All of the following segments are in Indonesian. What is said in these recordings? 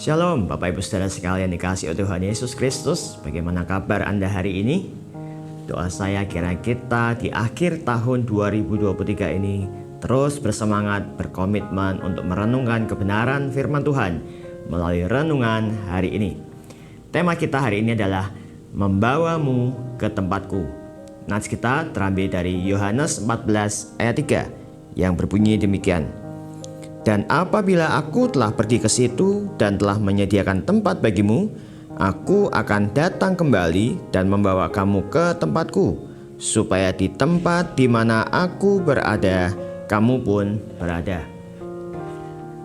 Shalom Bapak Ibu Saudara sekalian dikasihi Tuhan Yesus Kristus. Bagaimana kabar Anda hari ini? Doa saya kiranya kita di akhir tahun 2023 ini terus bersemangat, berkomitmen untuk merenungkan kebenaran firman Tuhan melalui renungan hari ini. Tema kita hari ini adalah membawamu ke tempatku. Nats kita terambil dari Yohanes 14 ayat 3 yang berbunyi demikian. Dan apabila aku telah pergi ke situ dan telah menyediakan tempat bagimu, aku akan datang kembali dan membawa kamu ke tempatku, supaya di tempat di mana aku berada, kamu pun berada.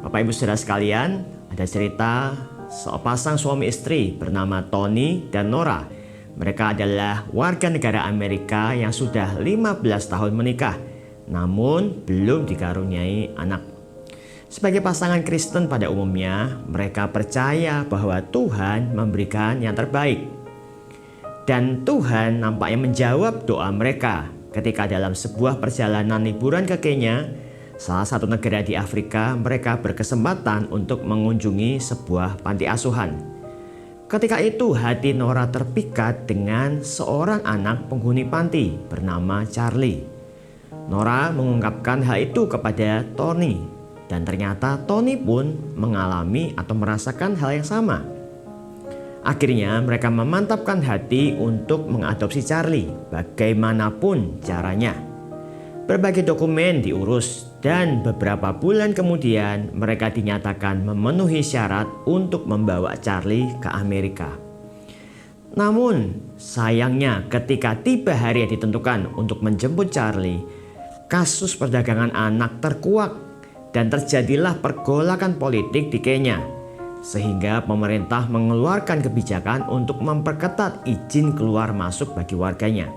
Bapak Ibu Saudara sekalian, ada cerita sepasang suami istri bernama Tony dan Nora. Mereka adalah warga negara Amerika yang sudah 15 tahun menikah, namun belum dikaruniai anak. Sebagai pasangan Kristen pada umumnya, mereka percaya bahwa Tuhan memberikan yang terbaik. Dan Tuhan nampaknya menjawab doa mereka ketika dalam sebuah perjalanan liburan ke Kenya, salah satu negara di Afrika, mereka berkesempatan untuk mengunjungi sebuah panti asuhan. Ketika itu hati Nora terpikat dengan seorang anak penghuni panti bernama Charlie. Nora mengungkapkan hal itu kepada Tony. Dan ternyata Tony pun mengalami atau merasakan hal yang sama. Akhirnya mereka memantapkan hati untuk mengadopsi Charlie bagaimanapun caranya. Berbagai dokumen diurus dan beberapa bulan kemudian mereka dinyatakan memenuhi syarat untuk membawa Charlie ke Amerika. Namun sayangnya ketika tiba hari yang ditentukan untuk menjemput Charlie, kasus perdagangan anak terkuak. Dan terjadilah pergolakan politik di Kenya, sehingga pemerintah mengeluarkan kebijakan untuk memperketat izin keluar masuk bagi warganya.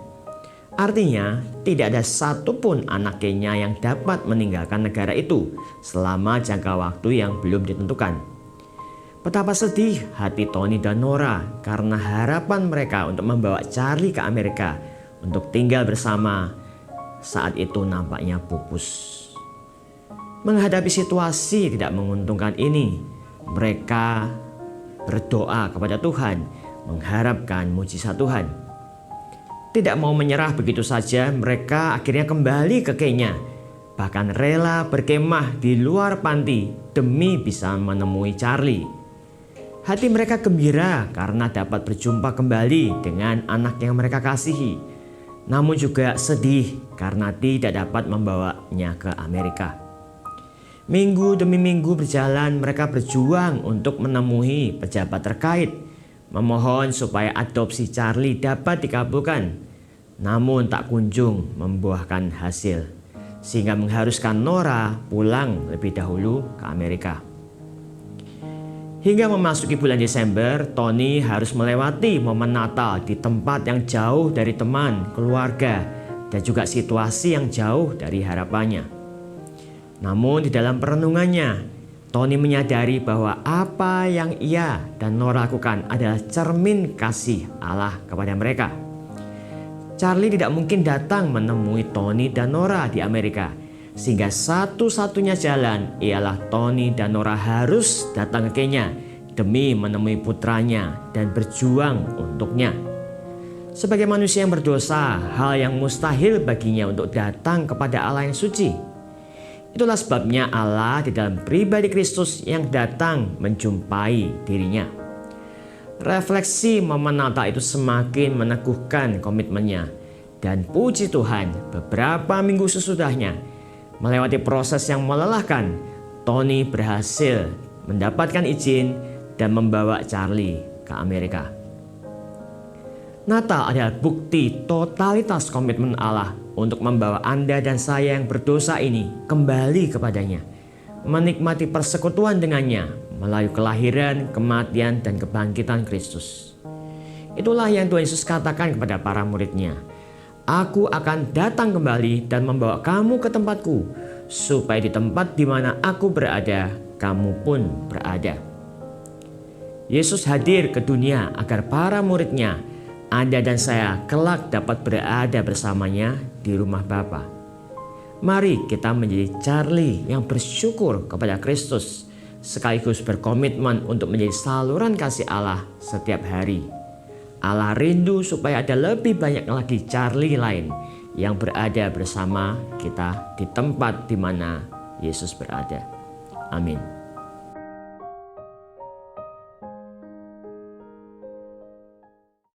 Artinya, tidak ada satupun anak Kenya yang dapat meninggalkan negara itu selama jangka waktu yang belum ditentukan. Betapa sedih hati Tony dan Nora karena harapan mereka untuk membawa Charlie ke Amerika untuk tinggal bersama saat itu nampaknya pupus. Menghadapi situasi tidak menguntungkan ini, mereka berdoa kepada Tuhan, mengharapkan mujizat Tuhan. Tidak mau menyerah begitu saja, mereka akhirnya kembali ke Kenya, bahkan rela berkemah di luar panti demi bisa menemui Charlie. Hati mereka gembira karena dapat berjumpa kembali dengan anak yang mereka kasihi, namun juga sedih karena tidak dapat membawanya ke Amerika. Minggu demi minggu berjalan, mereka berjuang untuk menemui pejabat terkait, memohon supaya adopsi Charlie dapat dikabulkan. Namun tak kunjung membuahkan hasil, sehingga mengharuskan Nora pulang lebih dahulu ke Amerika. Hingga memasuki bulan Desember, Tony harus melewati momen Natal di tempat yang jauh dari teman, keluarga, dan juga situasi yang jauh dari harapannya. Namun di dalam perenungannya, Tony menyadari bahwa apa yang ia dan Nora lakukan adalah cermin kasih Allah kepada mereka. Charlie tidak mungkin datang menemui Tony dan Nora di Amerika, sehingga satu-satunya jalan ialah Tony dan Nora harus datang ke Kenya demi menemui putranya dan berjuang untuknya. Sebagai manusia yang berdosa, hal yang mustahil baginya untuk datang kepada Allah yang suci. Itulah sebabnya Allah di dalam pribadi Kristus yang datang menjumpai dirinya. Refleksi momen Natal itu semakin meneguhkan komitmennya. Dan puji Tuhan, beberapa minggu sesudahnya, melewati proses yang melelahkan, Tony berhasil mendapatkan izin dan membawa Charlie ke Amerika. Natal adalah bukti totalitas komitmen Allah untuk membawa Anda dan saya yang berdosa ini kembali kepadanya, menikmati persekutuan dengannya melalui kelahiran, kematian, dan kebangkitan Kristus. Itulah yang Tuhan Yesus katakan kepada para murid-Nya. Aku akan datang kembali dan membawa kamu ke tempatku, supaya di tempat di mana aku berada, kamu pun berada. Yesus hadir ke dunia agar para murid-Nya, Anda dan saya kelak dapat berada bersamanya di rumah Bapa. Mari kita menjadi Charlie yang bersyukur kepada Kristus sekaligus berkomitmen untuk menjadi saluran kasih Allah setiap hari. Allah rindu supaya ada lebih banyak lagi Charlie lain yang berada bersama kita di tempat di mana Yesus berada. Amin.